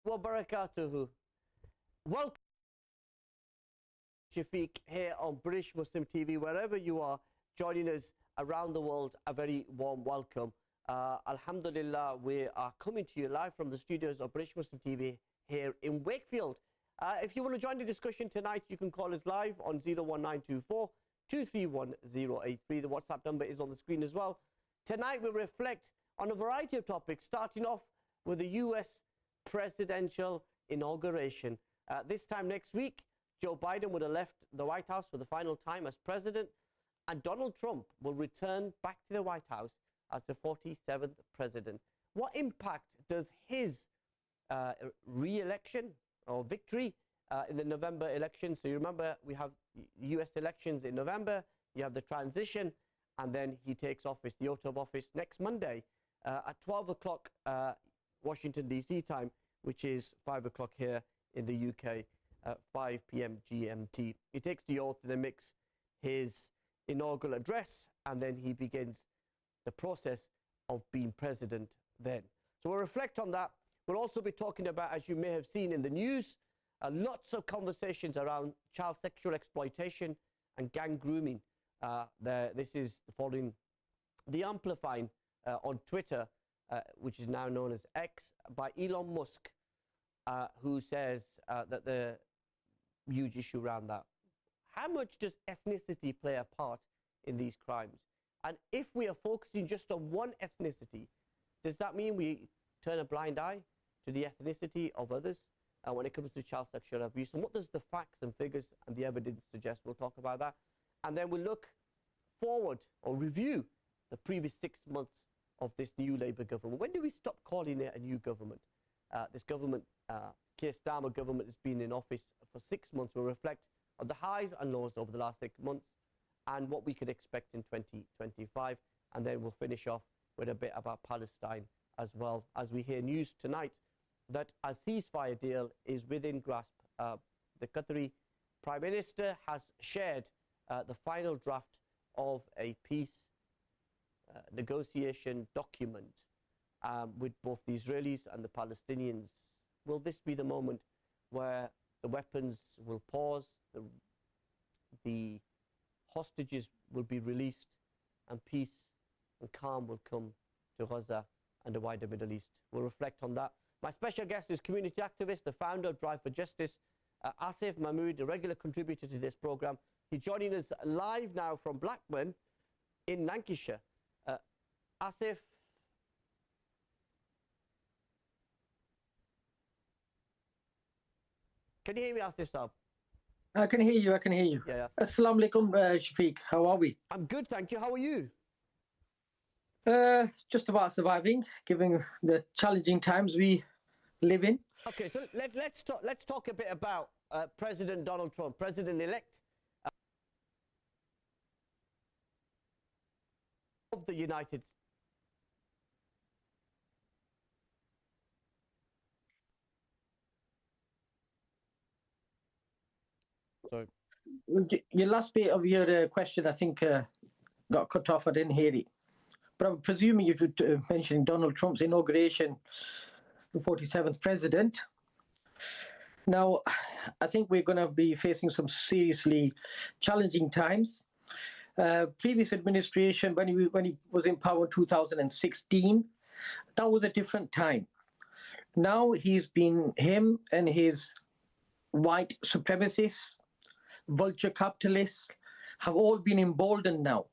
wa barakatuhu. Welcome, Shafiq, here on British Muslim TV. Wherever you are joining us around the world, a very warm welcome. Alhamdulillah, we are coming to you live from the studios of British Muslim TV here in Wakefield. If you want to join the discussion tonight, you can call us live on 01924 231083. The WhatsApp number is on the screen as well. Tonight we reflect on a variety of topics, starting off with the US presidential inauguration. This time next week, Joe Biden would have left the White House for the final time as president, and Donald Trump will return back to the White House as the 47th president. What impact does his re-election or victory in the November election? So you remember we have US elections in November, you have the transition, and then he takes office, the oath of office, next Monday at 12 o'clock Washington, D.C. time, which is 5 o'clock here in the UK, 5 p.m. GMT. He takes the oath and then makes his inaugural address, and then he begins the process of being president then. So we'll reflect on that. We'll also be talking about, as you may have seen in the news, lots of conversations around child sexual exploitation and gang grooming. This is following the amplifying on Twitter, which is now known as X, by Elon Musk, who says that the huge issue around that. How much does ethnicity play a part in these crimes? And if we are focusing just on one ethnicity, does that mean we turn a blind eye to the ethnicity of others when it comes to child sexual abuse? And what does the facts and figures and the evidence suggest? We'll talk about that. And then we'll look forward or review the previous 6 months of this new Labour government. When do we stop calling it a new government? This government, Keir Starmer government, has been in office for 6 months. We'll reflect on the highs and lows over the last 6 months and what we could expect in 2025. And then we'll finish off with a bit about Palestine as well, as we hear news tonight that a ceasefire deal is within grasp. The Qatari Prime Minister has shared the final draft of a peace negotiation document with both the Israelis and the Palestinians. Will this be the moment where the weapons will pause, the hostages will be released, and peace and calm will come to Gaza and the wider Middle East? We'll reflect on that. My special guest is community activist, the founder of Drive for Justice, Asif Mahmud, a regular contributor to this program. He's joining us live now from Blackburn in Lancashire. Asif, can you hear me, Asif Saab? I can hear you. I can hear you. Yeah. Assalamu alaikum, Shafiq. How are we? I'm good, thank you. How are you? Just about surviving, given the challenging times we live in. Okay, so let's talk a bit about President Donald Trump, President-elect of the United States. Sorry. Your last bit of your question, I think, got cut off. I didn't hear it. But I'm presuming you were mentioning Donald Trump's inauguration, the 47th president. Now, I think we're going to be facing some seriously challenging times. Previous administration, when he was in power in 2016, that was a different time. Now him and his white supremacists, vulture capitalists, have all been emboldened now.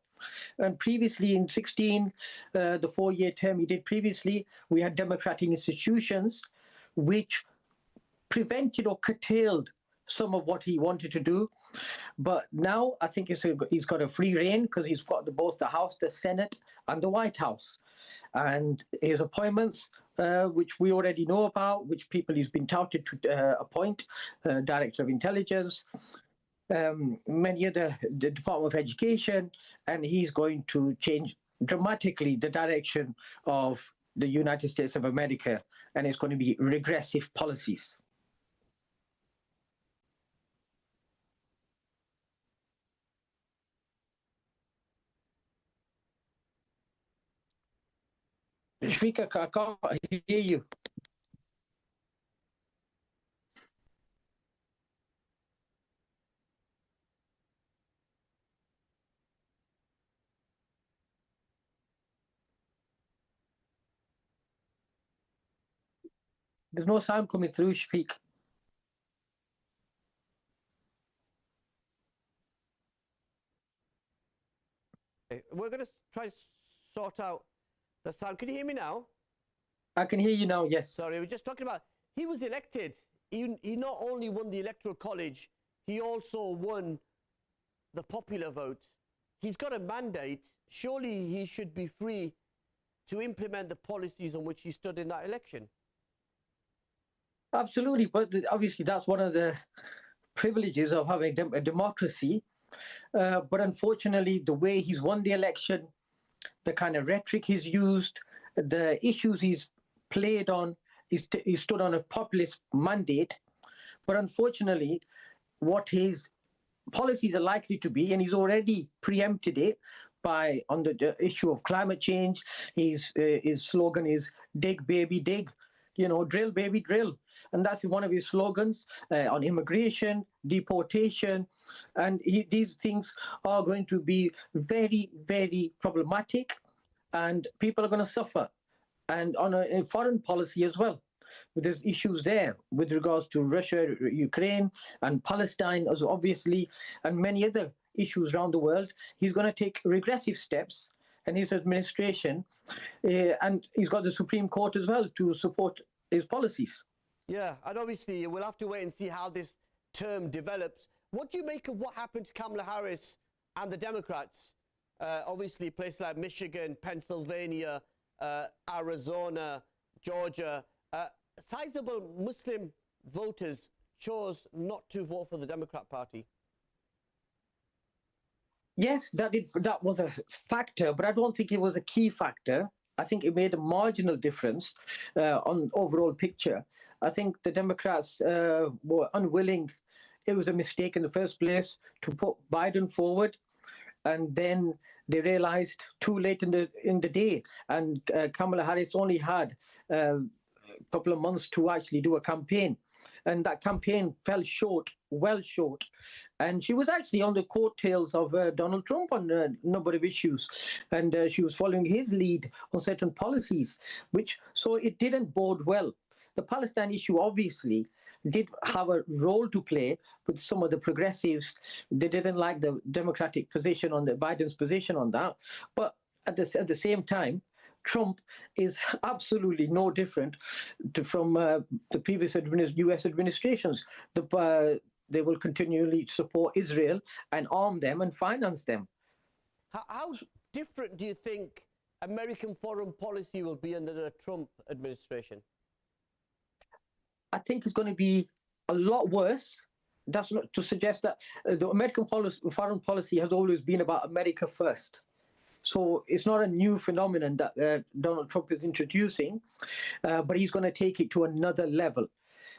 And previously in 16, the 4-year term he did previously, we had democratic institutions which prevented or curtailed some of what he wanted to do. But now I think he's got a free reign because he's got both the House, the Senate, and the White House. And his appointments, which we already know about, which people he's been touted to appoint, Director of Intelligence, many other, the Department of Education, and he's going to change dramatically the direction of the United States of America, and it's going to be regressive policies. Shafiq, I can't hear you. There's no sound coming through, Shafiq. We're going to try to sort out the sound. Can you hear me now? I can hear you now, yes. Sorry, we're just talking about, he was elected. He not only won the Electoral College, he also won the popular vote. He's got a mandate. Surely he should be free to implement the policies on which he stood in that election. Absolutely, but obviously that's one of the privileges of having a democracy. But unfortunately, the way he's won the election, the kind of rhetoric he's used, the issues he's played on, he stood on a populist mandate. But unfortunately, what his policies are likely to be, and he's already preempted it by on the issue of climate change. His slogan is "Dig, baby, dig." You know, drill, baby, drill. And that's one of his slogans on immigration, deportation. And these things are going to be very, very problematic, and people are going to suffer. And on a foreign policy as well, there's issues there with regards to Russia, Ukraine, and Palestine, as obviously, and many other issues around the world. He's going to take regressive steps, and his administration, and he's got the Supreme Court as well to support his policies. Yeah, and obviously we'll have to wait and see how this term develops. What do you make of what happened to Kamala Harris and the Democrats? Obviously, places like Michigan, Pennsylvania, Arizona, Georgia, sizable Muslim voters chose not to vote for the Democrat Party. Yes, that was a factor, but I don't think it was a key factor. I think it made a marginal difference on overall picture. I think the Democrats were unwilling. It was a mistake in the first place to put Biden forward, and then they realized too late in the day. And Kamala Harris only had a couple of months to actually do a campaign, and that campaign fell short, well short. And she was actually on the coattails of Donald Trump on a number of issues, and she was following his lead on certain policies, so it didn't bode well. The Palestine issue obviously did have a role to play with some of the progressives. They didn't like the Democratic position on Biden's position on that, but at the same time, Trump is absolutely no different from the previous U.S. administrations. They will continually support Israel and arm them and finance them. How different do you think American foreign policy will be under the Trump administration? I think it's going to be a lot worse. That's not to suggest that the American foreign policy has always been about America first. So it's not a new phenomenon that Donald Trump is introducing, but he's going to take it to another level.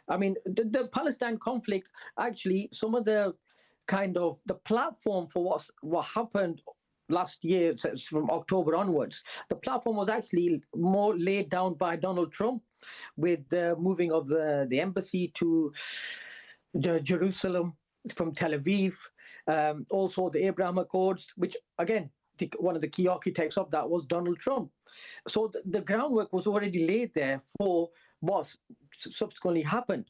I mean, the Palestine conflict, actually, some of the the platform for what happened last year, from October onwards, the platform was actually more laid down by Donald Trump with the moving of the embassy to Jerusalem from Tel Aviv, also the Abraham Accords, which, again, one of the key architects of that was Donald Trump. So the groundwork was already laid there for what subsequently happened,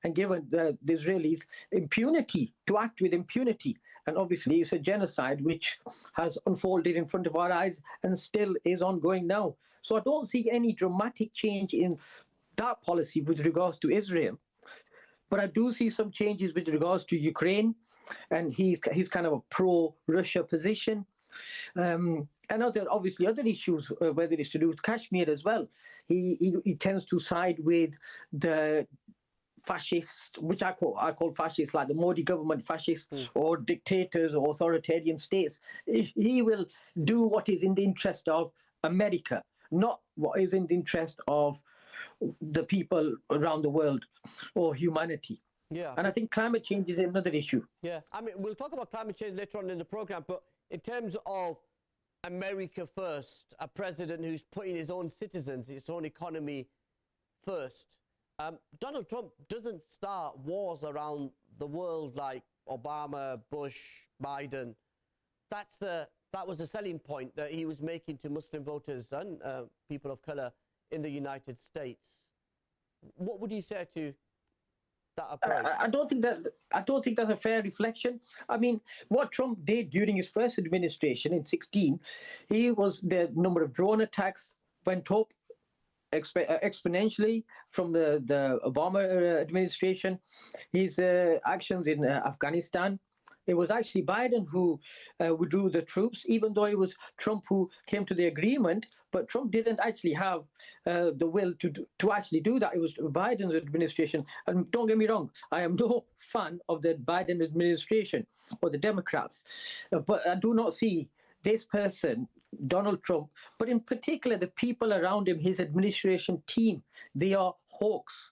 and given the Israelis impunity, to act with impunity. And obviously it's a genocide which has unfolded in front of our eyes and still is ongoing now. So I don't see any dramatic change in that policy with regards to Israel. But I do see some changes with regards to Ukraine, and he's kind of a pro-Russia position. And obviously other issues, whether it's to do with Kashmir as well. He tends to side with the fascists, which I call fascists, like the Modi government fascists, or dictators or authoritarian states. He will do what is in the interest of America, not what is in the interest of the people around the world or humanity. Yeah. And I think climate change is another issue. Yeah, I mean, we'll talk about climate change later on in the program, but in terms of America first, a president who's putting his own citizens, his own economy first, Donald Trump doesn't start wars around the world like Obama, Bush, Biden. That was the selling point that he was making to Muslim voters and people of color in the United States. What would you say to that approach? I don't think that's a fair reflection. I mean, what Trump did during his first administration in 16, the number of drone attacks went up exponentially from the Obama administration. His actions in Afghanistan. It was actually Biden who withdrew the troops, even though it was Trump who came to the agreement. But Trump didn't actually have the will to actually do that. It was Biden's administration. And don't get me wrong, I am no fan of the Biden administration or the Democrats. But I do not see this person, Donald Trump, but in particular the people around him, his administration team, they are hawks.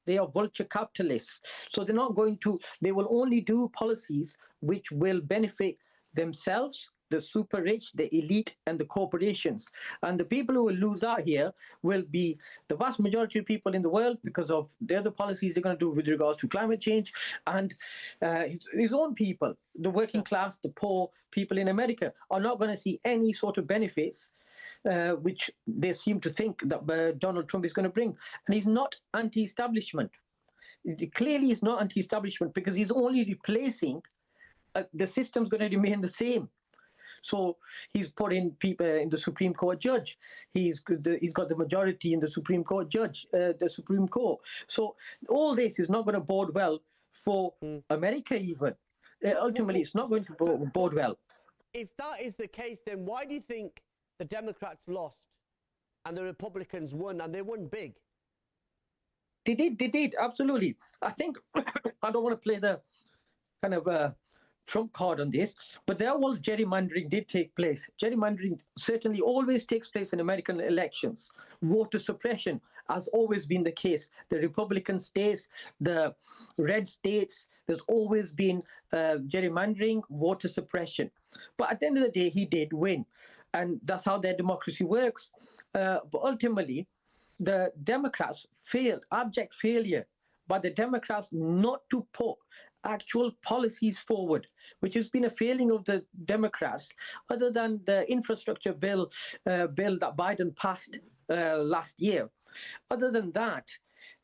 They are vulture capitalists. So they will only do policies which will benefit themselves, the super rich, the elite, and the corporations. And the people who will lose out here will be the vast majority of people in the world because of the other policies they're going to do with regards to climate change and his own people, the working class, the poor people in America, are not going to see any sort of benefits which they seem to think that Donald Trump is going to bring. And he's not anti-establishment. Clearly, he's not anti-establishment because he's only replacing, the system's going to remain the same. So he's put in people in the Supreme Court judge. He's got the majority in the Supreme Court judge, the Supreme Court. So all this is not going to bode well for America even. Ultimately, it's not going to bode well. If that is the case, then why do you think the Democrats lost and the Republicans won, and they won big? They did, absolutely. I think, I don't want to play the kind of trump card on this, but there was gerrymandering did take place. Gerrymandering certainly always takes place in American elections. Voter suppression has always been the case. The Republican states, the red states, there's always been gerrymandering, voter suppression. But at the end of the day, he did win. And that's how their democracy works. But ultimately, the Democrats failed, abject failure by the Democrats not to put actual policies forward, which has been a failing of the Democrats, other than the infrastructure bill that Biden passed last year. Other than that,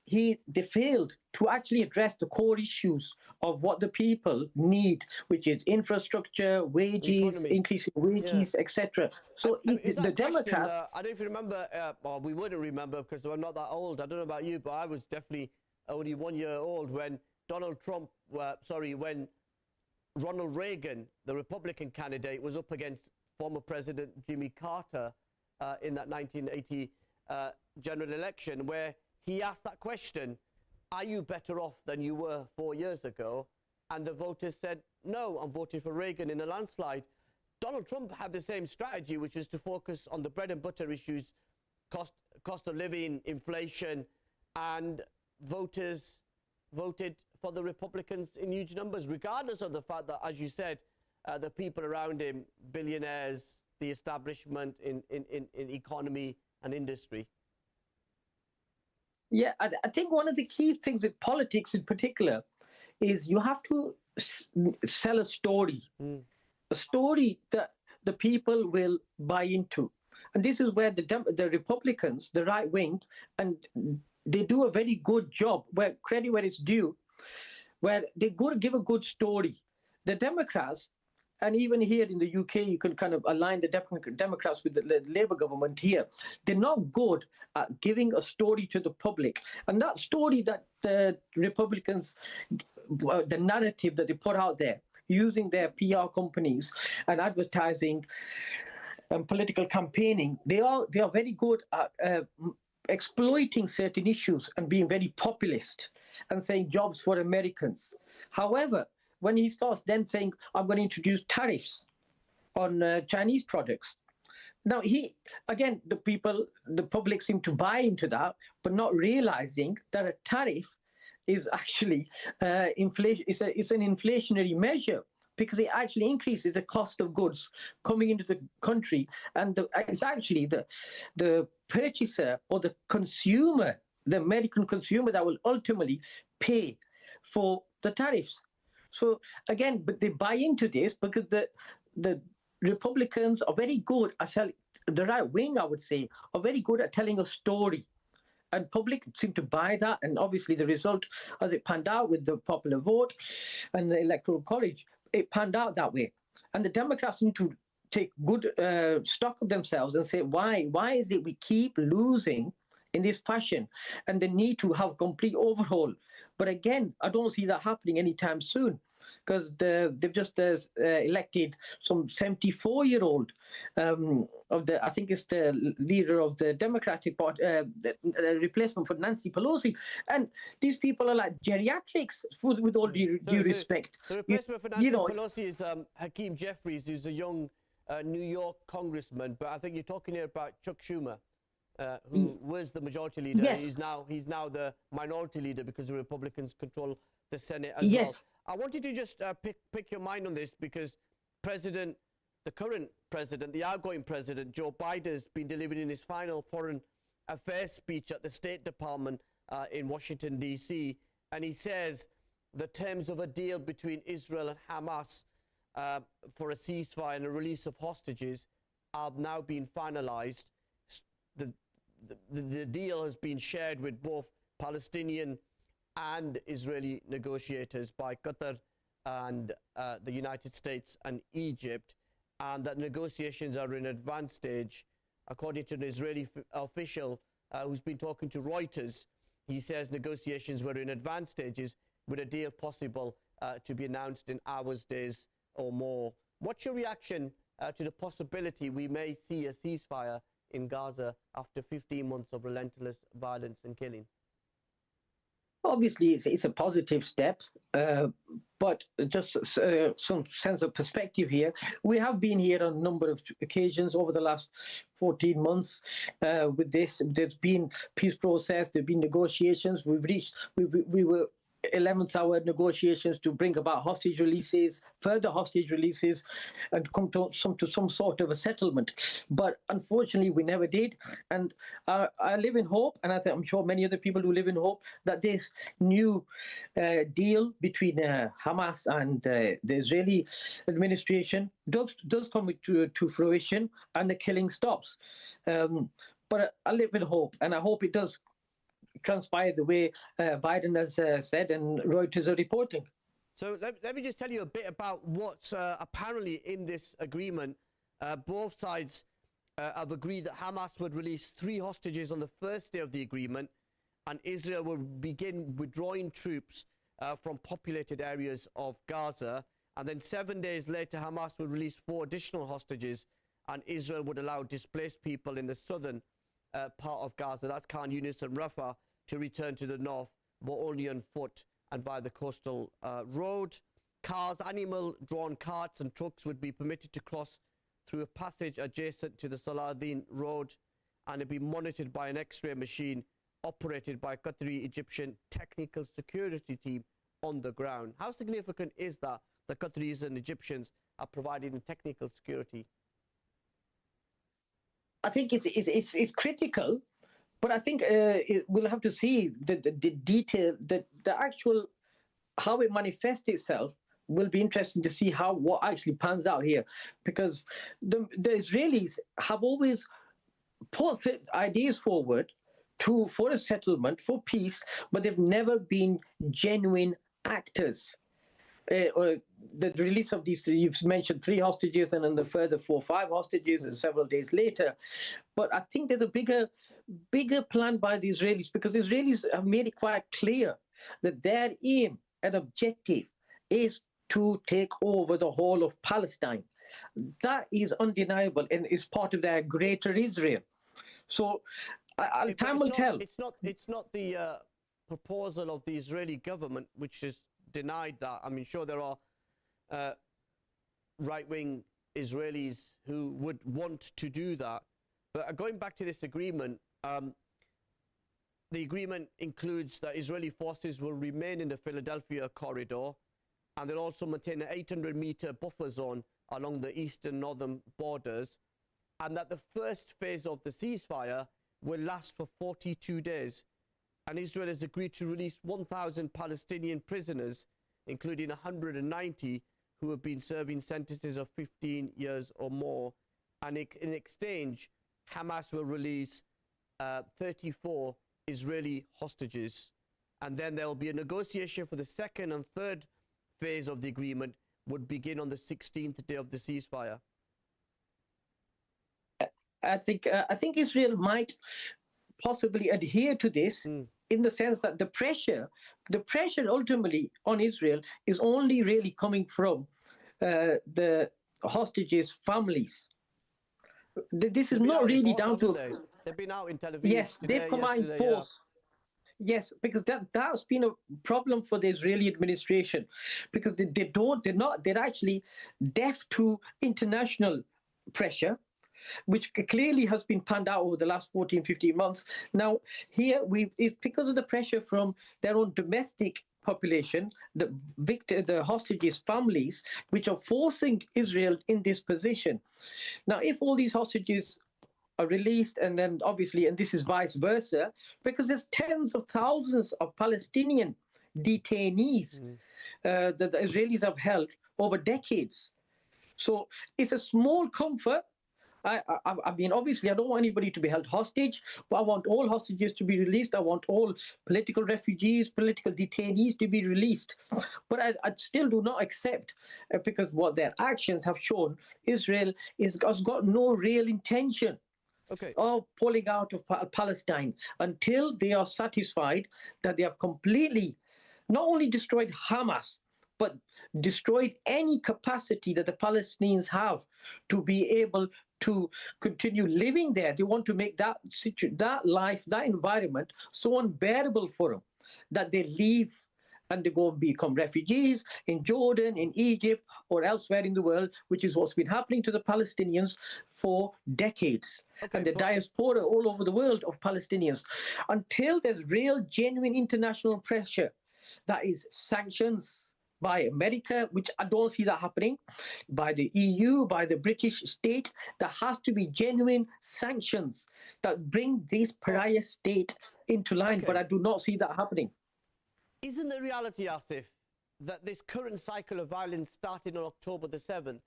they failed to actually address the core issues of what the people need, which is infrastructure, wages, increasing wages, etc. So the Democrats... I don't know if you remember, well, we wouldn't remember because we're not that old. I don't know about you, but I was definitely only 1 year old when when Ronald Reagan, the Republican candidate, was up against former President Jimmy Carter in that 1980 general election, where he asked that question, are you better off than you were 4 years ago? And the voters said, no, I'm voting for Reagan in a landslide. Donald Trump had the same strategy, which is to focus on the bread and butter issues, cost of living, inflation, and voters voted for the Republicans in huge numbers, regardless of the fact that, as you said, the people around him, billionaires, the establishment in economy and industry. Yeah, I think one of the key things in politics in particular is you have to sell a story that the people will buy into. And this is where the Republicans, the right wing, and they do a very good job, where credit where it's due, where they give a good story. The Democrats, and even here in the UK, you can kind of align the Democrats with the Labour government here. They're not good at giving a story to the public. And that story that the Republicans, the narrative that they put out there, using their PR companies and advertising and political campaigning, they are very good at exploiting certain issues and being very populist and saying jobs for Americans. However, when he starts then saying, I'm going to introduce tariffs on Chinese products. Now, the public seem to buy into that, but not realizing that a tariff is actually inflation. It's an inflationary measure, because it actually increases the cost of goods coming into the country. And it's actually the purchaser or the consumer, the American consumer, that will ultimately pay for the tariffs. So again, but they buy into this because the Republicans are very good at selling, the right wing, I would say, are very good at telling a story and public seemed to buy that. And obviously, the result, as it panned out with the popular vote and the electoral college, it panned out that way. And the Democrats need to take good stock of themselves and say, why is it we keep losing in this fashion, and the need to have complete overhaul? But again, I don't see that happening anytime soon, because they've just elected some 74-year-old of the, I think it's the leader of the Democratic Party, the replacement for Nancy Pelosi, and these people are like geriatrics, with all due respect. The replacement for Nancy Pelosi is Hakeem Jeffries, who's a young New York congressman, but I think you're talking here about Chuck Schumer. Who was the majority leader. Yes. He's now the minority leader because the Republicans control the Senate as yes. well. I wanted to just pick your mind on this, because the current president, the outgoing president, Joe Biden, has been delivering his final foreign affairs speech at the State Department in Washington, D.C., and he says the terms of a deal between Israel and Hamas for a ceasefire and a release of hostages have now been finalized. The deal has been shared with both Palestinian and Israeli negotiators by Qatar and the United States and Egypt, and that negotiations are in advanced stage. According to an Israeli official who's been talking to Reuters, he says negotiations were in advanced stages with a deal possible to be announced in hours, days or more. What's your reaction to the possibility we may see a ceasefire in Gaza after 15 months of relentless violence and killing? Obviously, it's a positive step, but just some sense of perspective here. We have been here on a number of occasions over the last 14 months with this. There's been peace process, there's been negotiations. We were 11th hour negotiations to bring about hostage releases, further hostage releases, and come to some sort of a settlement. But unfortunately, we never did. And I live in hope, and I'm sure many other people who live in hope, that this new deal between Hamas and the Israeli administration does come to fruition, and the killing stops. But I live in hope, and I hope it does transpire the way Biden has said and Reuters are reporting. So let me just tell you a bit about what's apparently in this agreement. Both sides have agreed that Hamas would release 3 hostages on the first day of the agreement, and Israel will begin withdrawing troops from populated areas of Gaza. And then 7 days later, Hamas will release 4 additional hostages, and Israel would allow displaced people in the southern part of Gaza, that's Khan Yunis and Rafah, to return to the north, but only on foot and via the coastal road. Cars, animal-drawn carts and trucks would be permitted to cross through a passage adjacent to the Saladin Road, and it'd be monitored by an X-ray machine operated by a Qatari Egyptian technical security team on the ground. How significant is that the Qataris and Egyptians are providing technical security? I think it's critical, but I think we'll have to see the detail, the actual, how it manifests itself. Will be interesting to see what actually pans out here, because the Israelis have always put ideas forward for a settlement, for peace, but they've never been genuine actors. Or the release of these, you've mentioned 3 hostages, and then the further 4 or 5 hostages several days later. But I think there's a bigger plan by the Israelis, because the Israelis have made it quite clear that their aim and objective is to take over the whole of Palestine. That is undeniable and is part of their greater Israel. So time will tell. It's not the proposal of the Israeli government which is denied that. I mean, sure, there are right-wing Israelis who would want to do that. But going back to this agreement, the agreement includes that Israeli forces will remain in the Philadelphia corridor, and they'll also maintain an 800-meter buffer zone along the eastern northern borders, and that the first phase of the ceasefire will last for 42 days. And Israel has agreed to release 1,000 Palestinian prisoners, including 190 who have been serving sentences of 15 years or more. And in exchange, Hamas will release 34 Israeli hostages, and then there will be a negotiation for the second and third phase of the agreement would begin on the 16th day of the ceasefire. I think Israel might possibly adhere to this in the sense that the pressure ultimately on Israel is only really coming from the hostages' families. This is not really down to. They've been out in Tel Aviv. Yes, today, they've come out in yesterday, force. Yes, because that's been a problem for the Israeli administration, because they're actually deaf to international pressure, which clearly has been panned out over the last 14, 15 months. Now, here, it's because of the pressure from their own domestic population, the hostages' families, which are forcing Israel in this position. Now, if all these hostages are released, and then obviously, and this is vice versa, because there's tens of thousands of Palestinian detainees that the Israelis have held over decades. So it's a small comfort. I mean, obviously, I don't want anybody to be held hostage, but I want all hostages to be released. I want all political refugees, political detainees to be released. But I still do not accept, because what their actions have shown, Israel has got no real intention of pulling out of Palestine until they are satisfied that they have completely not only destroyed Hamas, but destroyed any capacity that the Palestinians have to be able to continue living there. They want to make that life, that environment so unbearable for them that they leave and they go and become refugees in Jordan, in Egypt, or elsewhere in the world, which is what's been happening to the Palestinians for decades. And the diaspora all over the world of Palestinians. Until there's real, genuine international pressure, that is sanctions by America, which I don't see that happening, by the EU, by the British state, there has to be genuine sanctions that bring this pariah state into line, but I do not see that happening. Isn't the reality, Asif, that this current cycle of violence started on October the 7th,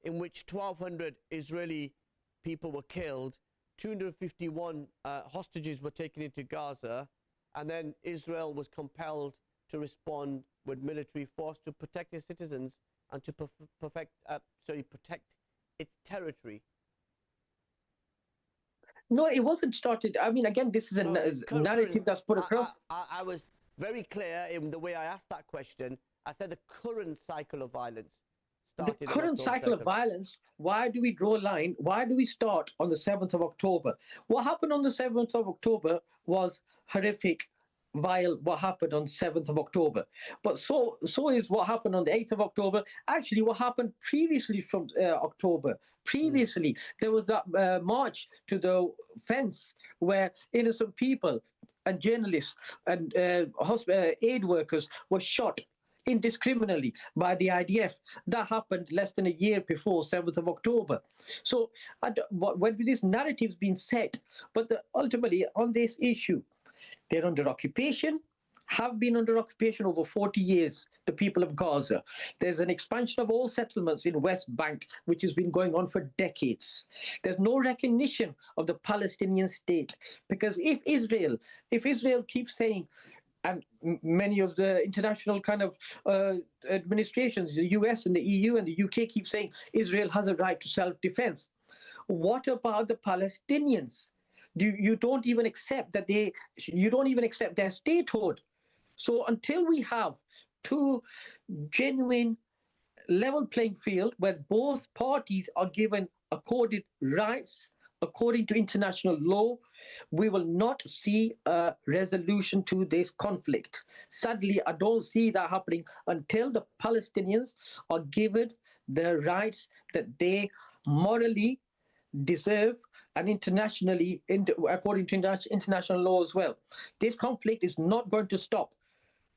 in which 1,200 Israeli people were killed, 251 hostages were taken into Gaza, and then Israel was compelled to respond with military force to protect its citizens and to protect its territory? No, it wasn't started. I mean, again, this is a narrative that's put across. I was very clear in the way I asked that question. I said the current cycle of violence started. The current cycle of violence, why do we draw a line? Why do we start on the 7th of October? What happened on the 7th of October was horrific, vile, what happened on 7th of October. But so is what happened on the 8th of October. Actually, what happened previously from October. Previously, there was that march to the fence where innocent people and journalists and aid workers were shot indiscriminately by the IDF. That happened less than a year before 7th of October. So when this narrative's been set, but ultimately on this issue, they're under occupation, have been under occupation over 40 years, the people of Gaza. There's an expansion of all settlements in West Bank, which has been going on for decades. There's no recognition of the Palestinian state, because if Israel keeps saying, and many of the international kind of administrations, the US and the EU and the UK keep saying Israel has a right to self-defense. What about the Palestinians? You don't even accept that you don't even accept their statehood. So until we have two genuine level playing field where both parties are given accorded rights according to international law, we will not see a resolution to this conflict. Sadly, I don't see that happening until the Palestinians are given the rights that they morally deserve and internationally, according to international law as well. This conflict is not going to stop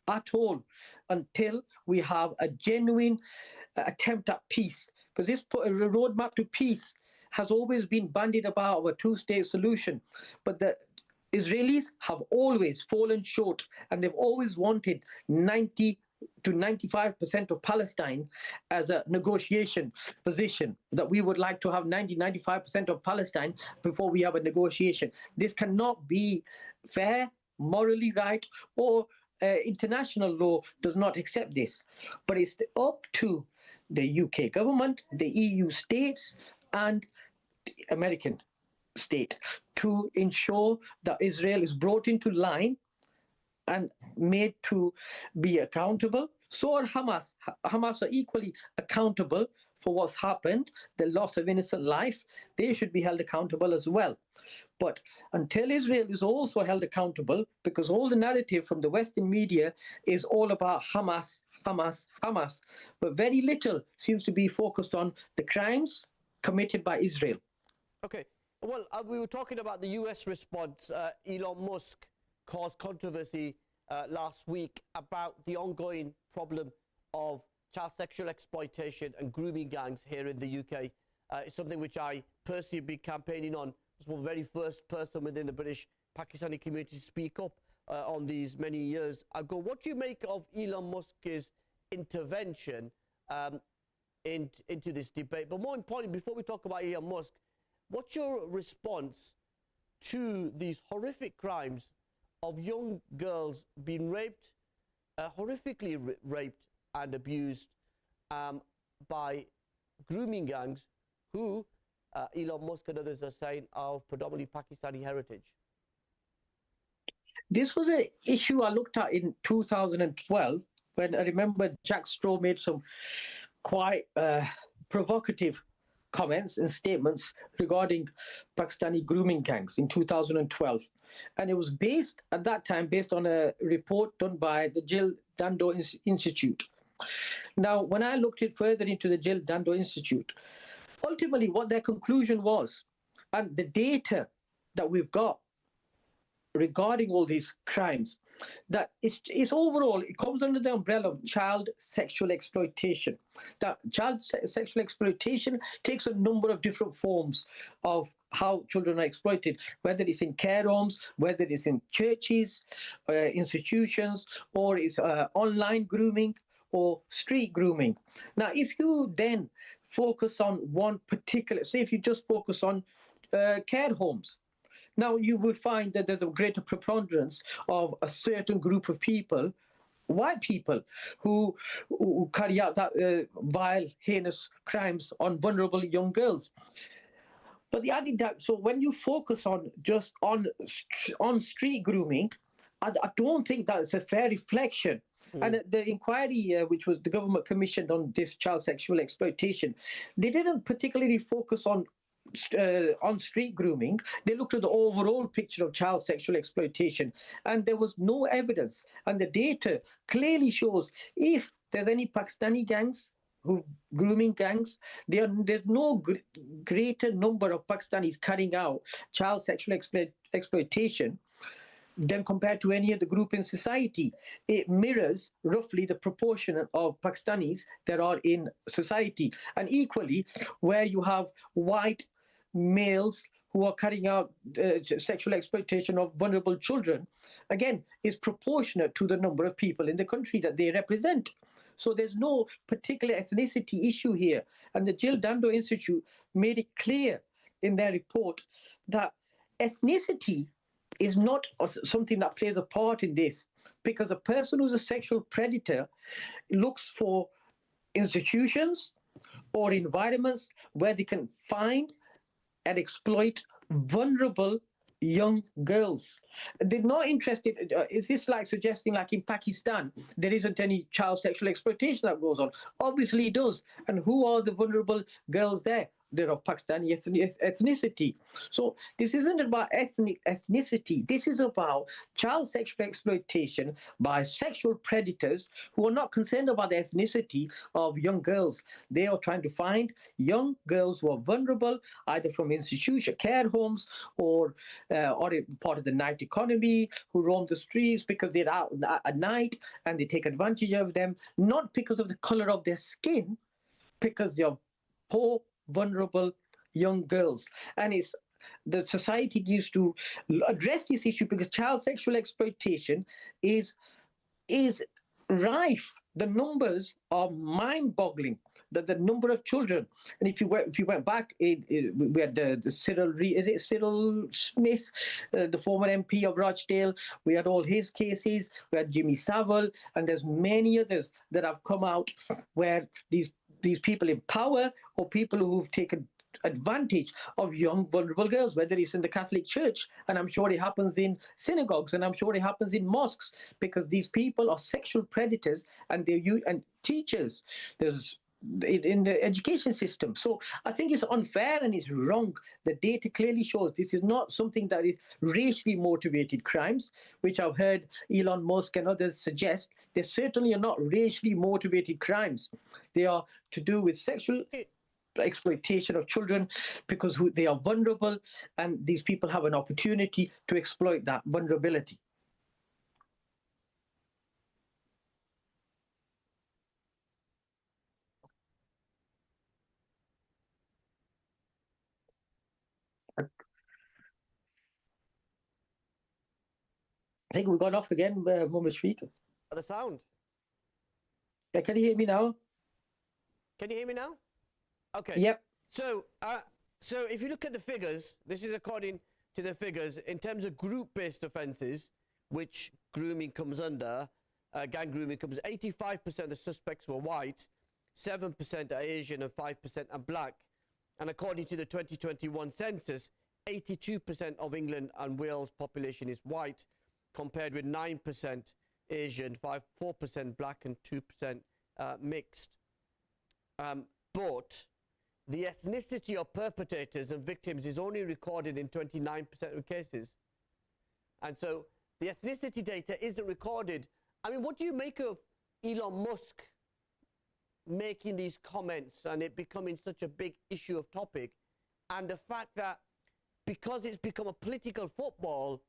at all until we have a genuine attempt at peace, because this roadmap to peace has always been bandied about a two-state solution, but the Israelis have always fallen short, and they've always wanted 90 to 95% of Palestine as a negotiation position, that we would like to have 95% of Palestine before we have a negotiation. This cannot be fair morally right, or international law does not accept this. But it's up to the UK government, the EU states, and the American state to ensure that Israel is brought into line and made to be accountable. So are Hamas. Hamas are equally accountable for what's happened, the loss of innocent life. They should be held accountable as well. But until Israel is also held accountable, because all the narrative from the Western media is all about Hamas, Hamas, Hamas, but very little seems to be focused on the crimes committed by Israel. Okay. Well, we were talking about the US response. Elon Musk caused controversy last week about the ongoing problem of child sexual exploitation and grooming gangs here in the UK. It's something which I personally have been campaigning on. I was the very first person within the British Pakistani community to speak up on these many years ago. What do you make of Elon Musk's intervention into this debate? But more importantly, before we talk about Elon Musk, what's your response to these horrific crimes of young girls being raped, horrifically raped and abused by grooming gangs who Elon Musk and others are saying are predominantly Pakistani heritage? This was an issue I looked at in 2012 when I remember Jack Straw made some quite provocative comments and statements regarding Pakistani grooming gangs in 2012. And it was based, at that time, based on a report done by the Jill Dando Institute. Now, when I looked it further into the Jill Dando Institute, ultimately what their conclusion was, and the data that we've got regarding all these crimes, that it's overall, it comes under the umbrella of child sexual exploitation. That sexual exploitation takes a number of different forms of how children are exploited, whether it's in care homes, whether it's in churches, institutions, or it's online grooming or street grooming. Now, if you then focus on one particular, say if you just focus on care homes, now you will find that there's a greater preponderance of a certain group of people, white people, who carry out that vile, heinous crimes on vulnerable young girls. But the added that, so when you focus on just on street grooming, I don't think that's a fair reflection. And the inquiry, which was the government commissioned on this child sexual exploitation, they didn't particularly focus on street grooming. They looked at the overall picture of child sexual exploitation, and there was no evidence. And the data clearly shows if there's any Pakistani gangs, grooming gangs, there's no greater number of Pakistanis carrying out child sexual exploitation than compared to any other group in society. It mirrors roughly the proportion of Pakistanis that are in society. And equally, where you have white males who are carrying out sexual exploitation of vulnerable children, again, is proportionate to the number of people in the country that they represent. So there's no particular ethnicity issue here. And the Jill Dando Institute made it clear in their report that ethnicity is not something that plays a part in this, because a person who's a sexual predator looks for institutions or environments where they can find and exploit vulnerable young girls. They're not interested. Is this like suggesting, like in Pakistan, there isn't any child sexual exploitation that goes on? Obviously it does. And who are the vulnerable girls there? They're of Pakistani ethnicity. So this isn't about ethnicity. This is about child sexual exploitation by sexual predators who are not concerned about the ethnicity of young girls. They are trying to find young girls who are vulnerable, either from institution, care homes, or part of the night economy, who roam the streets because they're out at night and they take advantage of them, not because of the color of their skin, because they are poor, vulnerable young girls. And it's the society needs to address this issue, because child sexual exploitation is rife the numbers are mind-boggling. The number of children, and if you went back, we had the is it Cyril Smith, the former MP of Rochdale. We had all his cases. We had Jimmy Savile, and there's many others that have come out where these people in power or people who've taken advantage of young vulnerable girls, whether it's in the Catholic Church, and I'm sure it happens in synagogues, and I'm sure it happens in mosques, because these people are sexual predators, and and teachers. There's in the education system. So I think it's unfair and it's wrong. The data clearly shows this is not something that is racially motivated crimes, which I've heard Elon Musk and others suggest. They certainly are not racially motivated crimes. They are to do with sexual exploitation of children, because they are vulnerable, and these people have an opportunity to exploit that vulnerability. I think we got off again, Muhammad Shafiq. The sound. Can you hear me now? Can you hear me now? Okay. Yep. So if you look at the figures, this is according to the figures in terms of group-based offences, which grooming comes under, gang grooming comes. 85% of the suspects were white, 7% are Asian, and 5% are black. And according to the 2021 census, 82% of England and Wales population is white, compared with 9% Asian, 4% black, and 2% mixed. But the ethnicity of perpetrators and victims is only recorded in 29% of cases. And so the ethnicity data isn't recorded. I mean, what do you make of Elon Musk making these comments and it becoming such a big issue of topic, and the fact that because it's become a political football,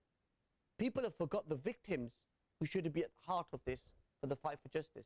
people have forgot the victims who should be at the heart of this for the fight for justice?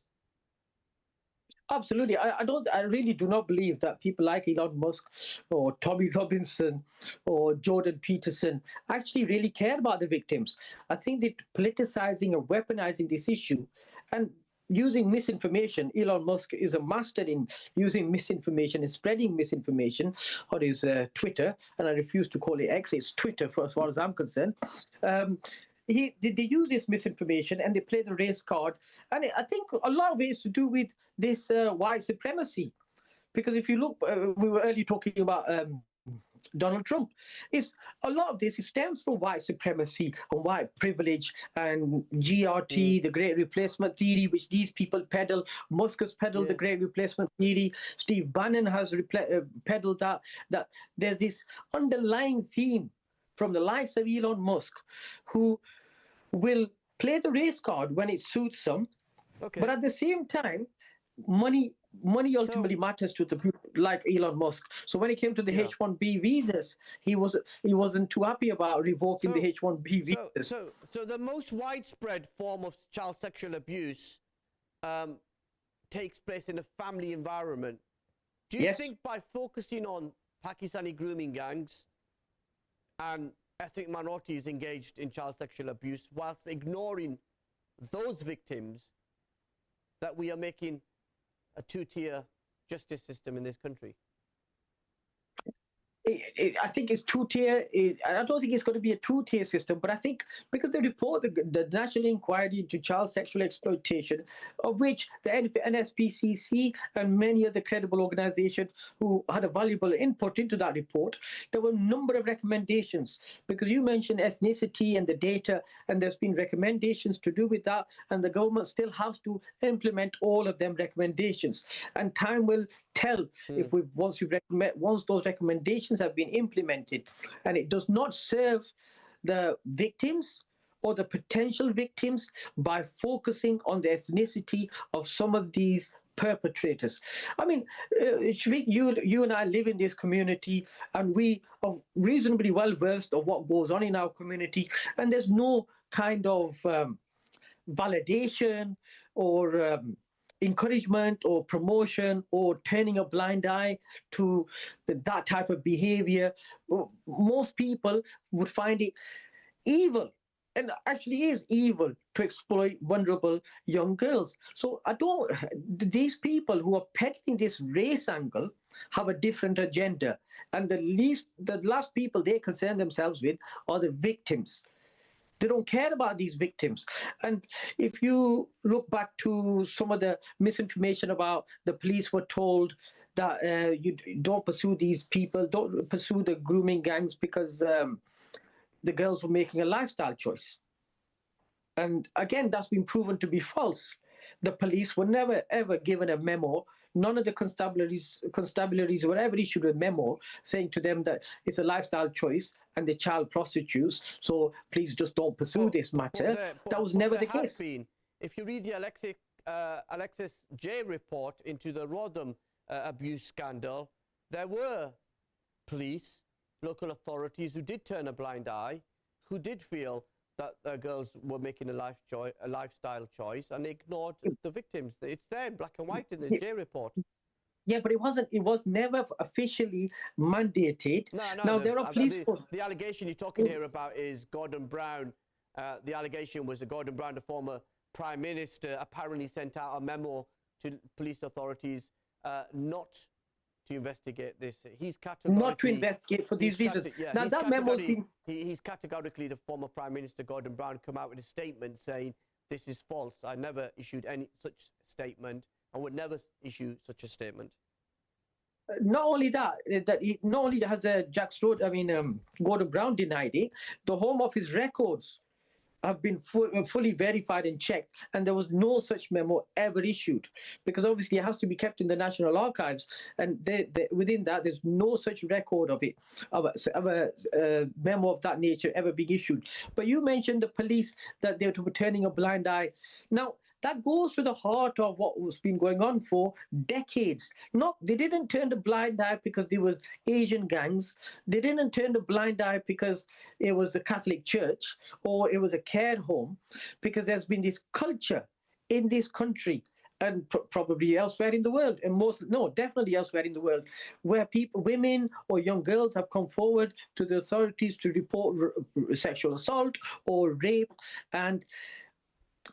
Absolutely. I really do not believe that people like Elon Musk or Tommy Robinson or Jordan Peterson actually really care about the victims. I think that politicizing and weaponizing this issue and using misinformation, Elon Musk is a master in using misinformation and spreading misinformation on his Twitter, and I refuse to call it X, it's Twitter for as far as I'm concerned. They use this misinformation and they play the race card. And I think a lot of it is to do with this white supremacy. Because if you look, we were earlier talking about Donald Trump. It's a lot of this, it stems from white supremacy and white privilege and GRT, the Great Replacement Theory, which these people peddle. Musk has peddled the Great Replacement Theory. Steve Bannon has peddled that there's this underlying theme from the likes of Elon Musk, who will play the race card when it suits some, but at the same time, money ultimately matters to the people like Elon Musk. So when it came to the H-1B visas, he wasn't too happy about revoking the H-1B visas. So the most widespread form of child sexual abuse takes place in a family environment. Do you think by focusing on Pakistani grooming gangs and ethnic minorities engaged in child sexual abuse, whilst ignoring those victims, that we are making a two-tier justice system in this country? I think it's two-tier. I don't think it's going to be a two-tier system, but I think because the report, the National Inquiry into Child Sexual Exploitation, of which the NSPCC and many other credible organizations who had a valuable input into that report, there were a number of recommendations. Because you mentioned ethnicity and the data, and there's been recommendations to do with that, and the government still has to implement all of them recommendations. And time will tell if once those recommendations have been implemented and it does not serve the victims or the potential victims by focusing on the ethnicity of some of these perpetrators. I mean, Shafiq, you and I live in this community, and we are reasonably well versed of what goes on in our community, and there's no kind of validation or encouragement or promotion or turning a blind eye to that type of behavior. Most people would find it evil and actually is evil to exploit vulnerable young girls. So I don't. These people who are peddling this race angle have a different agenda, and the last people they concern themselves with are the victims. They don't care about these victims. And if you look back to some of the misinformation about the police were told that you don't pursue these people, don't pursue the grooming gangs because the girls were making a lifestyle choice. And again, that's been proven to be false. The police were never ever given a memo. None of the constabularies were ever issued a memo saying to them that it's a lifestyle choice and the child prostitutes. So please just don't pursue this matter. That was never the case. If you read the Alexis J report into the Rodham abuse scandal, there were police, local authorities who did turn a blind eye, who did feel that the girls were making a lifestyle choice, and they ignored the victims. It's there in black and white in the J report. Yeah, but it wasn't. It was never officially mandated. No, now there are police. The allegation you're talking here about is Gordon Brown. The allegation was that Gordon Brown, the former Prime Minister, apparently sent out a memo to police authorities not to investigate this. He's categorically not to investigate for these reasons. Now that memo's been. He's categorically, the former Prime Minister Gordon Brown, come out with a statement saying this is false. I never issued any such statement. I would never issue such a statement. Not only that not only has Gordon Brown denied it, the Home Office records have been fully verified and checked, and there was no such memo ever issued, because obviously it has to be kept in the National Archives, and within that there's no such record of it, of a memo of that nature ever being issued. But you mentioned the police, that they were turning a blind eye. Now that goes to the heart of what was been going on for decades. They didn't turn the blind eye because there was Asian gangs. They didn't turn the blind eye because it was the Catholic Church or it was a care home, because there's been this culture in this country and probably elsewhere in the world, and definitely elsewhere in the world, where women or young girls have come forward to the authorities to report sexual assault or rape, and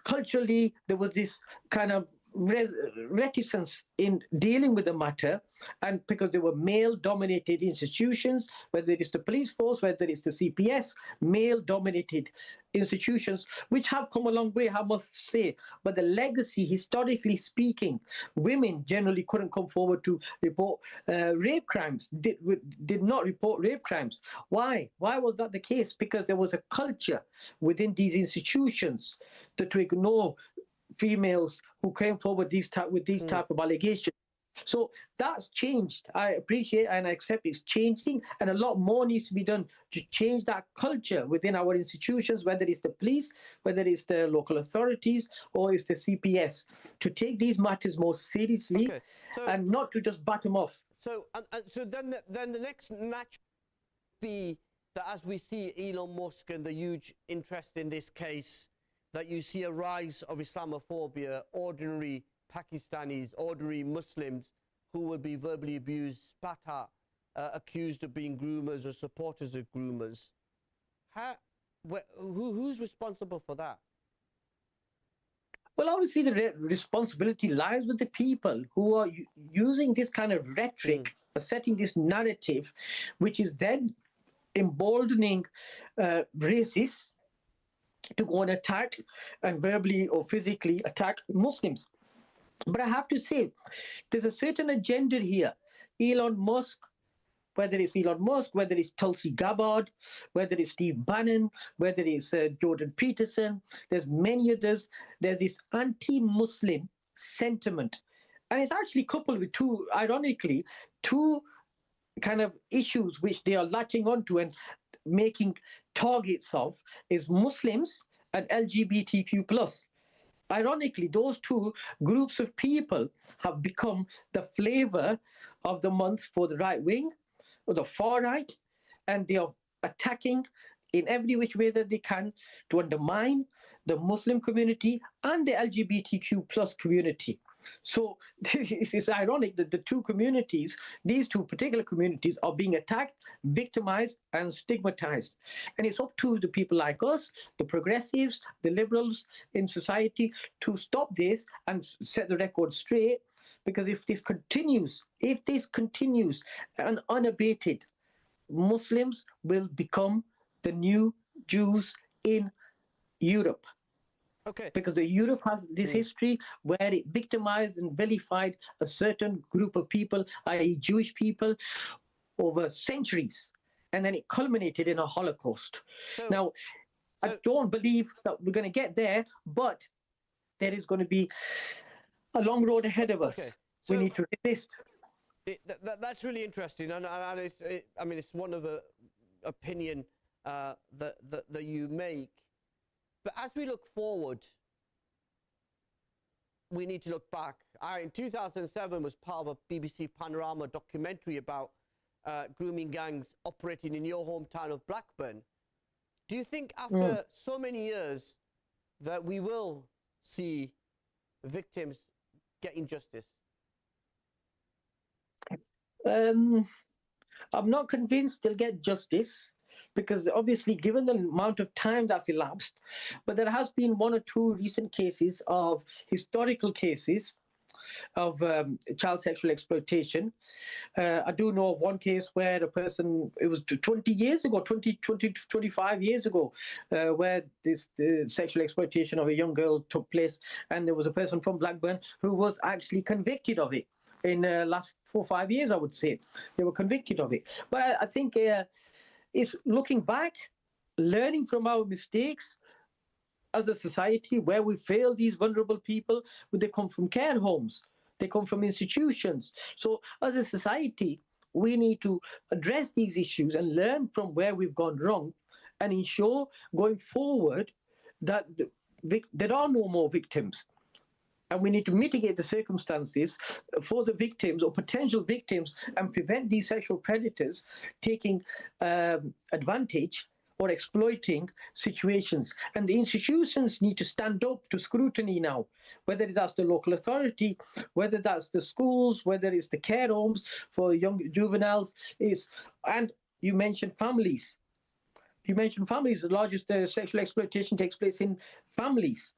culturally there was this kind of reticence in dealing with the matter, and because they were male-dominated institutions, whether it's the police force, whether it's the CPS, male-dominated institutions, which have come a long way, I must say. But the legacy, historically speaking, women generally couldn't come forward to report rape crimes, did not report rape crimes. Why? Why was that the case? Because there was a culture within these institutions to ignore females who came forward with these type of allegations. So that's changed. I appreciate and I accept it's changing, and a lot more needs to be done to change that culture within our institutions, whether it's the police, whether it's the local authorities, or it's the CPS, to take these matters more seriously, and not to just bat them off. So then the next match be that, as we see Elon Musk and the huge interest in this case, that you see a rise of Islamophobia, ordinary Pakistanis, ordinary Muslims who will be verbally abused, spat at, accused of being groomers or supporters of groomers. Who's responsible for that? Well, obviously the responsibility lies with the people who are using this kind of rhetoric, setting this narrative, which is then emboldening racists to go and attack and verbally or physically attack Muslims. But I have to say, there's a certain agenda here. Elon Musk, whether it's Elon Musk, whether it's Tulsi Gabbard, whether it's Steve Bannon, whether it's Jordan Peterson, there's many others, there's this anti-Muslim sentiment. And it's actually coupled with two kind of issues which they are latching onto and making targets of, is Muslims and LGBTQ+. Ironically, those two groups of people have become the flavor of the month for the right wing or the far right, and they are attacking in every which way that they can to undermine the Muslim community and the LGBTQ+ community. So it's ironic that the two communities, these two particular communities, are being attacked, victimized, and stigmatized. And it's up to the people like us, the progressives, the liberals in society, to stop this and set the record straight. Because if this continues and unabated, Muslims will become the new Jews in Europe, Okay. because the Europe has this history where it victimized and vilified a certain group of people, i.e., Jewish people, over centuries, and then it culminated in a Holocaust. So, Now, I so don't believe that we're going to get there, but there is going to be a long road ahead of us. okay. We So need to resist. that's really interesting, and I mean, it's one of the opinion that you make. But as we look forward, we need to look back. In 2007 was part of a BBC Panorama documentary about grooming gangs operating in your hometown of Blackburn. Do you think after so many years that we will see victims getting justice? I'm not convinced they'll get justice, because obviously, given the amount of time that's elapsed, but there has been one or two recent cases of historical cases of child sexual exploitation. I do know of one case where a person, it was 20 years ago, 25 years ago, where this sexual exploitation of a young girl took place, and there was a person from Blackburn who was actually convicted of it. In the last 4 or 5 years, I would say, they were convicted of it. But I think it's looking back, learning from our mistakes as a society where we fail these vulnerable people. They come from care homes, they come from institutions. So as a society, we need to address these issues and learn from where we've gone wrong, and ensure going forward that there are no more victims. And we need to mitigate the circumstances for the victims or potential victims, and prevent these sexual predators taking advantage or exploiting situations. And the institutions need to stand up to scrutiny now, whether that's the local authority, whether that's the schools, whether it's the care homes for young juveniles. And you mentioned families. The largest sexual exploitation takes place in families.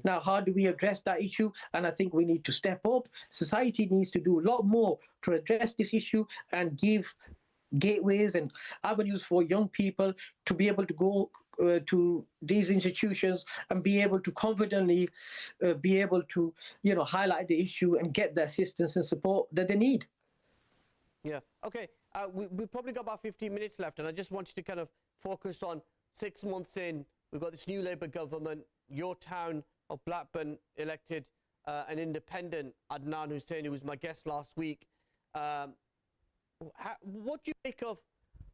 Now, how do we address that issue? And I think we need to step up. Society needs to do a lot more to address this issue and give gateways and avenues for young people to be able to go to these institutions and be able to confidently be able to, highlight the issue and get the assistance and support that they need. Yeah. Okay. We've probably got about 15 minutes left, and I just wanted to kind of focus on 6 months in. We've got this new Labour government. Your town of Blackburn elected an independent, Adnan Hussein, who was my guest last week. What do you make of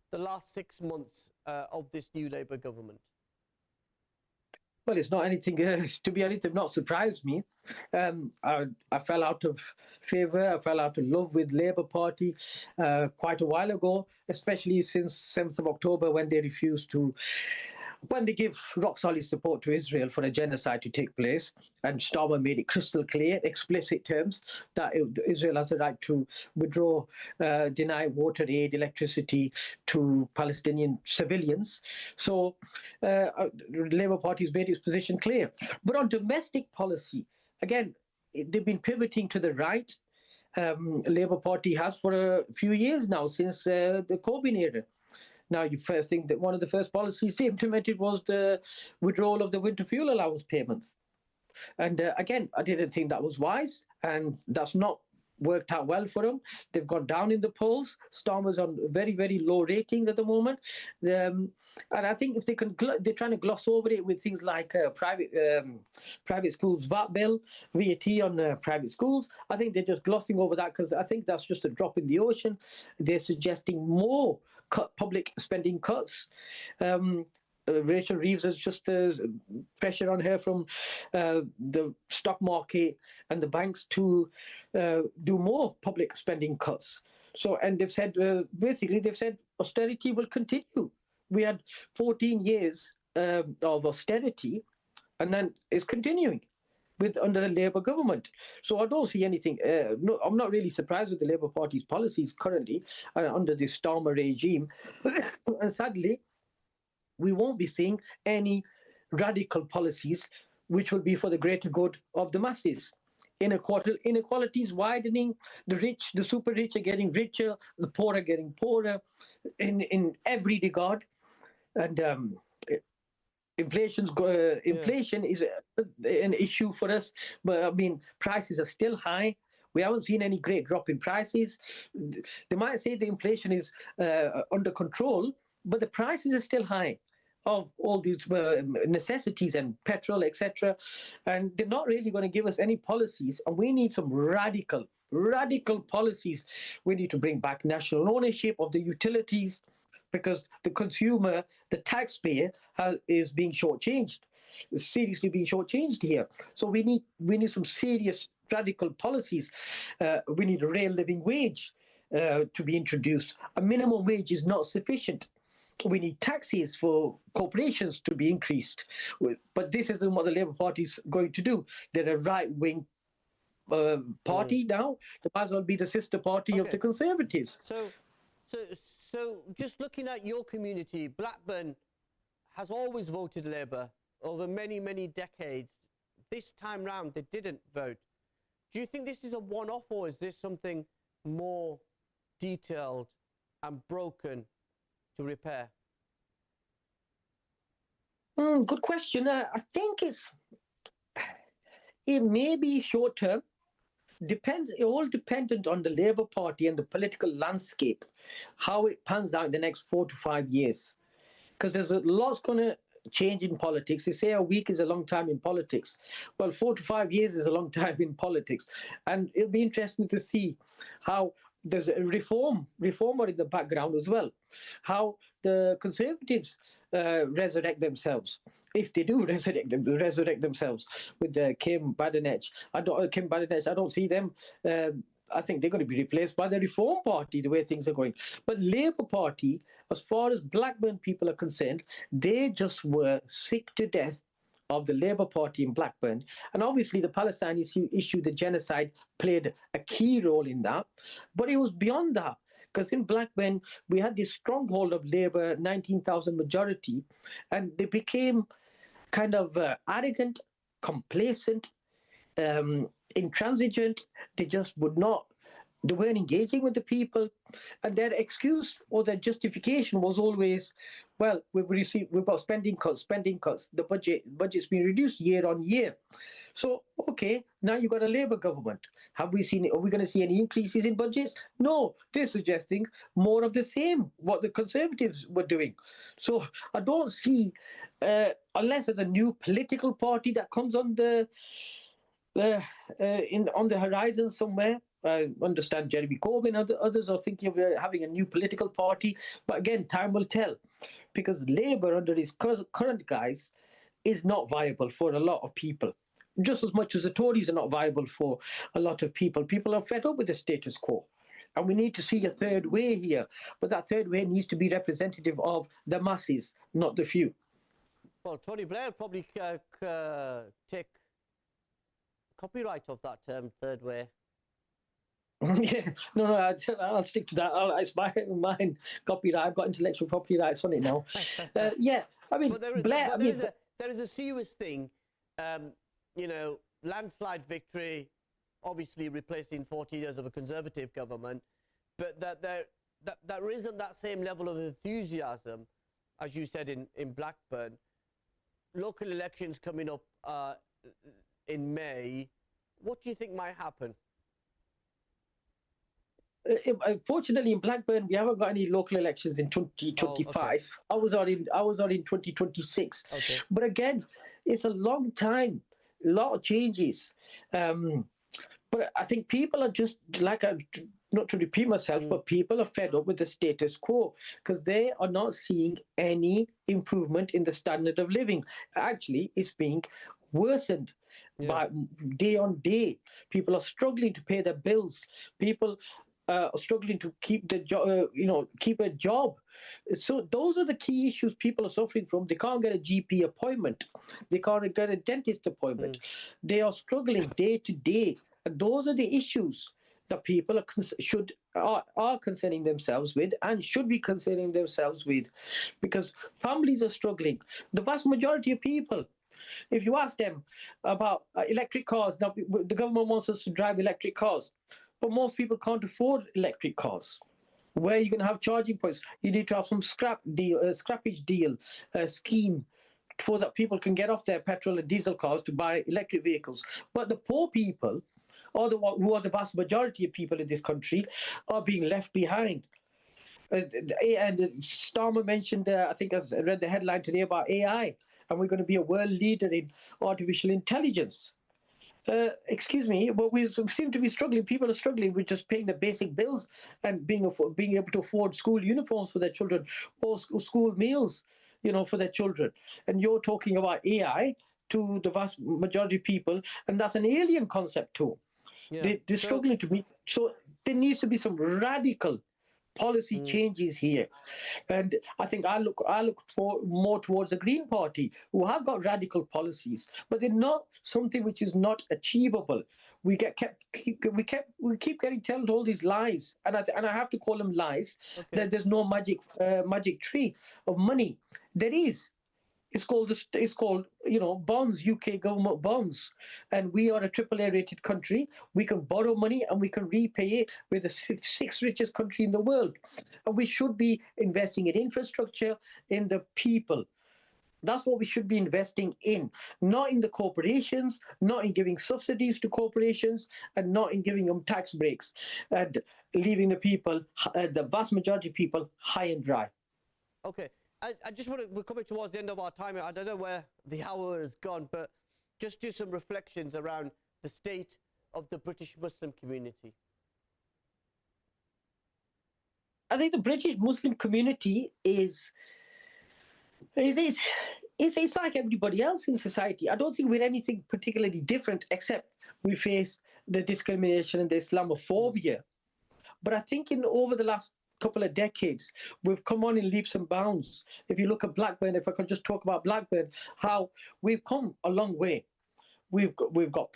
the last 6 months of this new Labour government? Well, it's not anything, to be honest, have not surprised me. I fell out of favour, I fell out of love with Labour Party quite a while ago, especially since 7th of October, when they give rock solid support to Israel for a genocide to take place. And Starmer made it crystal clear, explicit terms, that Israel has a right to withdraw, deny water aid, electricity to Palestinian civilians. So the Labour Party's made its position clear. But on domestic policy, again, they've been pivoting to the right. Labour Party has for a few years now, since the Corbyn era. Now, you first think that one of the first policies they implemented was the withdrawal of the winter fuel allowance payments. And again, I didn't think that was wise, and that's not worked out well for them. They've gone down in the polls. Starmer's on very, very low ratings at the moment. And I think if they're trying to gloss over it with things like private schools VAT bill, VAT on private schools. I think they're just glossing over that, because I think that's just a drop in the ocean. They're suggesting more public spending cuts. Rachel Reeves has just pressure on her from the stock market and the banks to do more public spending cuts. So, and they've said, they've said austerity will continue. We had 14 years of austerity, and then it's continuing. with under a Labour government. So I don't see anything. No, I'm not really surprised with the Labour Party's policies currently under this Starmer regime. And sadly, we won't be seeing any radical policies which will be for the greater good of the masses. Inequalities widening, the rich, the super rich are getting richer, the poor are getting poorer in every regard. And inflation is an issue for us, but I mean, prices are still high. We haven't seen any great drop in prices. They might say the inflation is under control, but the prices are still high of all these necessities and petrol, etc. And they're not really going to give us any policies. And we need some radical policies. We need to bring back national ownership of the utilities, because the consumer, the taxpayer, is being shortchanged, seriously being shortchanged here. So we need some serious radical policies. We need a real living wage to be introduced. A minimum wage is not sufficient. We need taxes for corporations to be increased. But this isn't what the Labour Party is going to do. They're a right-wing party now. They might as well be the sister party of the Conservatives. So just looking at your community, Blackburn has always voted Labour over many, many decades. This time round, they didn't vote. Do you think this is a one-off, or is this something more detailed and broken to repair? Good question. I think it may be short term. Depends. All dependent on the Labour Party and the political landscape, how it pans out in the next 4 to 5 years. Because there's a lot's going to change in politics. They say a week is a long time in politics. Well, 4 to 5 years is a long time in politics, and it'll be interesting to see how there's a reformer in the background as well. How the Conservatives resurrect themselves, if they do resurrect themselves with Kim Badenoch. I don't see them. I think they're going to be replaced by the Reform Party, the way things are going. But Labour Party, as far as Blackburn people are concerned, they just were sick to death of the Labour Party in Blackburn. And obviously the Palestine issue, the genocide, played a key role in that. But it was beyond that. Because in Blackburn, we had this stronghold of Labour, 19,000 majority, and they became kind of arrogant, complacent, intransigent. They just they weren't engaging with the people. And their excuse or their justification was always, well, we've got spending cuts. The budget's been reduced year on year. So, okay, now you've got a Labour government. Are we going to see any increases in budgets? No, they're suggesting more of the same, what the Conservatives were doing. So I don't see, unless there's a new political party that comes on on the horizon somewhere. I understand Jeremy Corbyn and others are thinking of having a new political party. But again, time will tell. Because Labour, under his current guise, is not viable for a lot of people. Just as much as the Tories are not viable for a lot of people. People are fed up with the status quo. And we need to see a third way here. But that third way needs to be representative of the masses, not the few. Well, Tony Blair probably take copyright of that term, third way. Yeah, no, I'll stick to that. It's mine copyright. I've got intellectual property rights on it now. Yeah, I mean, there is a serious thing. Landslide victory, obviously replacing 40 years of a Conservative government, but that there isn't that same level of enthusiasm, as you said, in Blackburn. Local elections coming up in May. What do you think might happen? Fortunately, in Blackburn, we haven't got any local elections in 2025. Oh, okay. I was on in 2026. Okay. But again, it's a long time, a lot of changes. But I think people are just not to repeat myself, but people are fed up with the status quo because they are not seeing any improvement in the standard of living. Actually, it's being worsened. Yeah. By day on day. People are struggling to pay their bills. People struggling to keep the keep a job. So those are the key issues people are suffering from. They can't get a GP appointment. They can't get a dentist appointment. They are struggling day to day. And those are the issues that people are concerning themselves with and should be concerning themselves with, because families are struggling. The vast majority of people, if you ask them about electric cars, now the government wants us to drive electric cars, but most people can't afford electric cars. Where are you going to have charging points? You need to have some scrappage deal scheme so that people can get off their petrol and diesel cars to buy electric vehicles. But the poor people, or who are the vast majority of people in this country, are being left behind. And Starmer mentioned, I think I read the headline today about AI, and we're going to be a world leader in artificial intelligence. Excuse me, but we seem to be struggling. People are struggling with just paying the basic bills and being able to afford school uniforms for their children or school meals, for their children. And you're talking about AI to the vast majority of people, and that's an alien concept too. Yeah. They're struggling to meet. So there needs to be some radical policy changes here, and I think I look more towards the Green Party, who have got radical policies, but they're not something which is not achievable. We keep getting told all these lies, and I have to call them lies. Okay. That there's no magic tree of money. There is. It's called bonds, UK government bonds, and we are a AAA rated country. We can borrow money and we can repay it. We're the sixth richest country in the world, and we should be investing in infrastructure, in the people. That's what we should be investing in, not in the corporations, not in giving subsidies to corporations, and not in giving them tax breaks and leaving the people, the vast majority of people, high and dry. Okay. I just want to, we're coming towards the end of our time. I don't know where the hour has gone, but just do some reflections around the state of the British Muslim community. I think the British Muslim community is like everybody else in society. I don't think we're anything particularly different, except we face the discrimination and the Islamophobia. But I think over the last couple of decades, we've come on in leaps and bounds. If you look at Blackburn, if I could just talk about Blackburn, how we've come a long way. We've got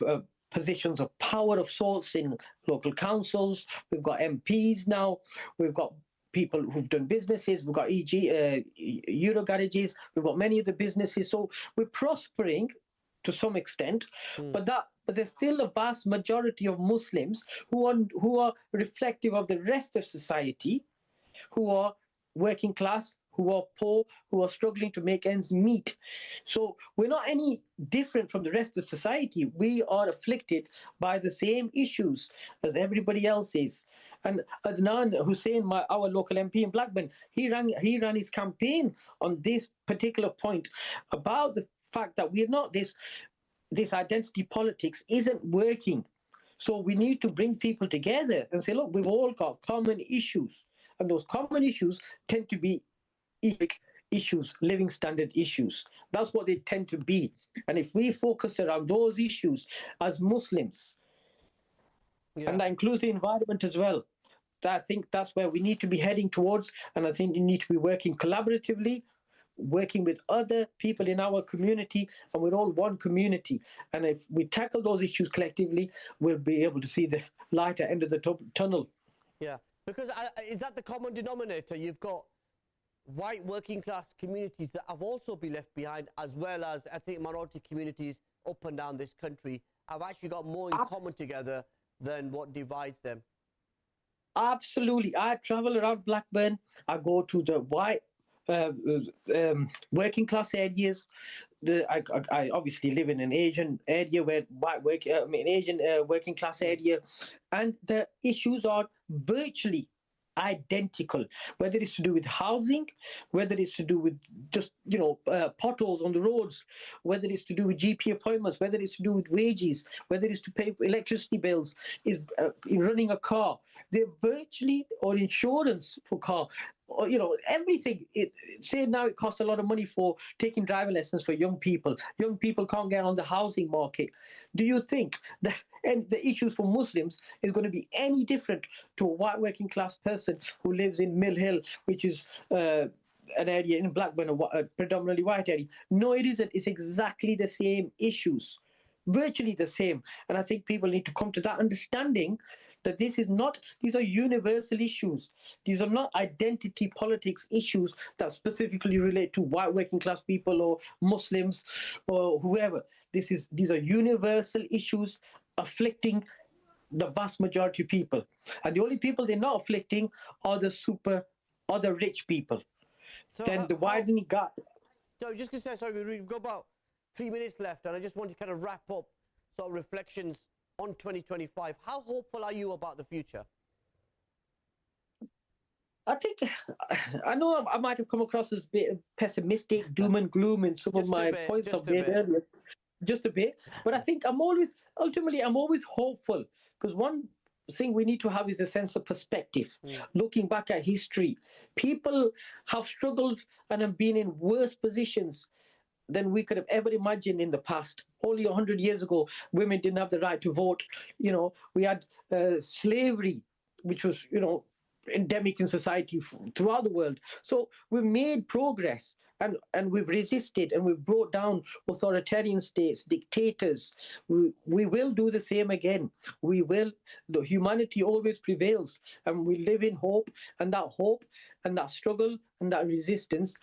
positions of power of sorts in local councils. We've got MPs now. We've got people who've done businesses. We've got Euro garages. We've got many of the businesses. So we're prospering to some extent, but there's still a vast majority of Muslims who are reflective of the rest of society, who are working class, who are poor, who are struggling to make ends meet. So we're not any different from the rest of society. We are afflicted by the same issues as everybody else is. And Adnan Hussain, our local MP in Blackburn, he ran his campaign on this particular point about the fact that we're not this identity politics isn't working. So we need to bring people together and say, look, we've all got common issues. And those common issues tend to be issues, living standard issues. That's what they tend to be. And if we focus around those issues as Muslims, and that includes the environment as well, I think that's where we need to be heading towards. And I think we need to be working collaboratively, working with other people in our community, and we're all one community. And if we tackle those issues collectively, we'll be able to see the light at the end of the tunnel. Yeah, because is that the common denominator? You've got white working class communities that have also been left behind, as well as ethnic minority communities up and down this country have actually got more in common together than what divides them. Absolutely. I travel around Blackburn. I go to the white working class areas. I obviously live in an Asian area where Asian working class area, and the issues are virtually identical, whether it's to do with housing, whether it's to do with just potholes on the roads, whether it's to do with GP appointments, whether it's to do with wages, whether it's to pay electricity bills, is running a car. They're virtually, or insurance for car. or, everything. Say now it costs a lot of money for taking driving lessons for young people. Young people can't get on the housing market. Do you think that and the issues for Muslims is going to be any different to a white working class person who lives in Mill Hill, which is an area in Blackburn, a predominantly white area? No, it isn't. It's exactly the same issues, virtually the same. And I think people need to come to that understanding that these are universal issues. These are not identity politics issues that specifically relate to white working class people or Muslims or whoever. These are universal issues afflicting the vast majority of people. And the only people they're not afflicting are the rich people. So Then the widening gap. So just to say, sorry, we've got about 3 minutes left, and I just want to kind of wrap up sort of reflections on 2025. How hopeful are you about the future? I think, I know I might have come across as a bit pessimistic, doom and gloom in some of my points I've made earlier, just a bit. But I think I'm always hopeful, because one thing we need to have is a sense of perspective. Looking back at history, people have struggled and have been in worse positions than we could have ever imagined in the past. Only 100 years ago, women didn't have the right to vote. We had slavery, which was, endemic in society throughout the world. So we've made progress, and we've resisted, and we've brought down authoritarian states, dictators. We will do the same again. The humanity always prevails, and we live in hope and that struggle and that resistance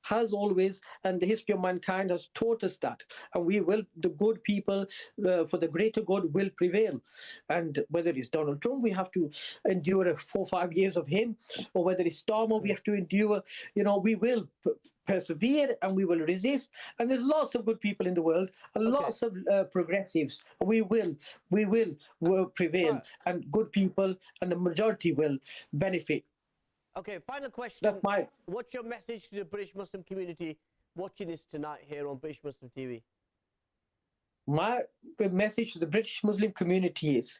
has always, and the history of mankind has taught us that. And the good people, for the greater good, will prevail. And whether it's Donald Trump, we have to endure 4 or 5 years of him, or whether it's Starmer, we have to endure, we will persevere and we will resist. And there's lots of good people in the world, and lots of progressives. We will prevail, and good people and the majority will benefit. Okay, final question. What's your message to the British Muslim community watching this tonight here on British Muslim TV? My message to the British Muslim community is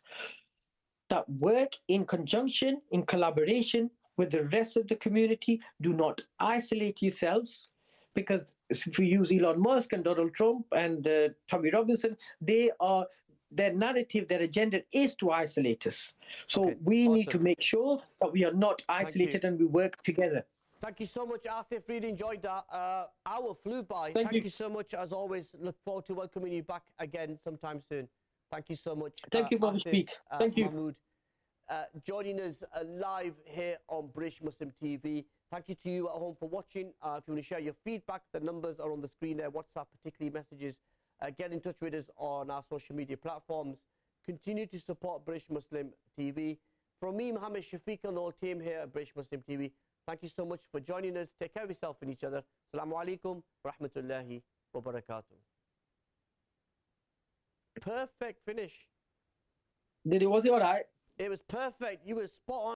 that work in conjunction, in collaboration with the rest of the community. Do not isolate yourselves, because if we use Elon Musk and Donald Trump and Tommy Robinson, their narrative, their agenda is to isolate us. So we need to make sure that we are not isolated and we work together. Thank you so much, Asif. Really enjoyed that. Hour flew by. Thank you so much, as always. Look forward to welcoming you back again sometime soon. Thank you so much. Thank you, Brother Speak. Thank you. Mahmud, joining us live here on British Muslim TV. Thank you to you at home for watching. If you want to share your feedback, the numbers are on the screen there. WhatsApp, particularly messages. Get in touch with us on our social media platforms. Continue to support British Muslim TV. From me, Muhammad Shafiq, and the whole team here at British Muslim TV, thank you so much for joining us. Take care of yourself and each other. Assalamu alaikum wa rahmatullahi wa barakatuh. Perfect finish. Was it all right? It was perfect. You were spot on.